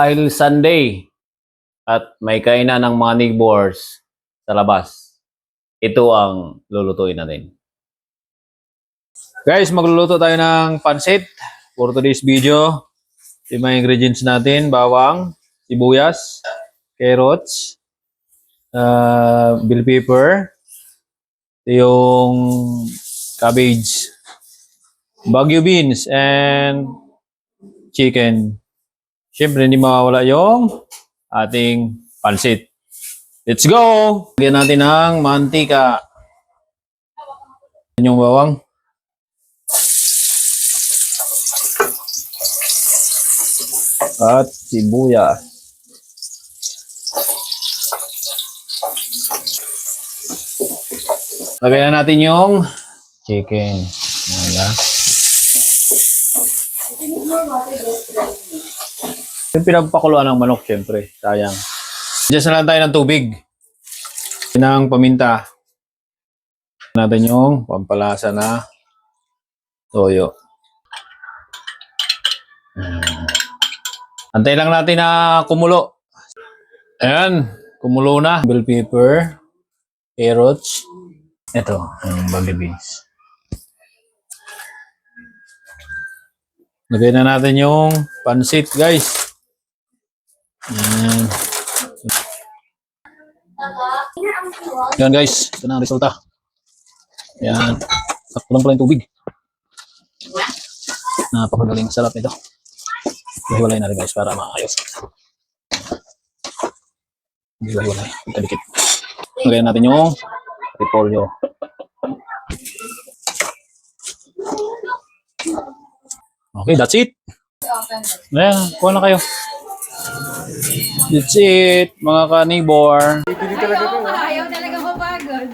Dahil Sunday at may kainan ng mga neighbors sa labas, ito ang lulutuin natin. Guys, magluluto tayo ng pansit for today's video. Yung mga ingredients natin, bawang, sibuyas, carrots, bell pepper, yung cabbage, Baguio beans, and chicken. Siyempre, hindi mawawala yung ating pansit. Let's go! Lagyan natin ng mantika. Yung bawang. At sibuyas. Lagyan natin yung chicken. Ayan. Yung pinagpakuluan ng manok, syempre. Sayang. Diyan na lang tayo ng tubig. Ng paminta. Natin yung pampalasa na toyo. Antay lang natin na kumulo. Ayan. Kumulo na. Bell pepper. Carrots. Ito. Yung baby beans. Lagay na natin yung pansit, guys. Yan guys, ito na ang resulta. Yan, sakto lang pala yung tubig. Napakagaling, sarap ito. Hiwalay na rin guys para maayos. Hiwalay, pagkadikit. Lagayan natin yung repolyo. Okay, that's it. Ayan, kuha na kayo. That's it, mga ka-neighbor. Ayaw talaga mapagod.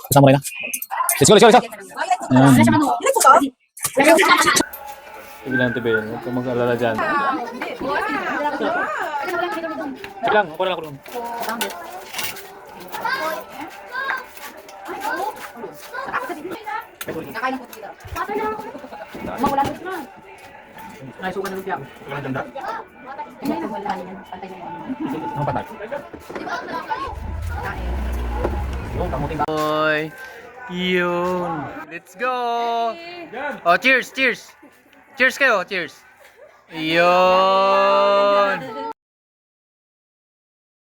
Kasama rin na. Let's go, let's go, let's go. Ayan. Sige lang, Tibe. Huwag kang mag-alala dyan. Sige lang, ako lang, ako lang. Kakain po dito. Mawala ko na. Naisukan na lumpia. Wala na ganda. Ano patay? Boy. Yun. Let's go. Oh, cheers, cheers. Cheers kayo, cheers. Yun.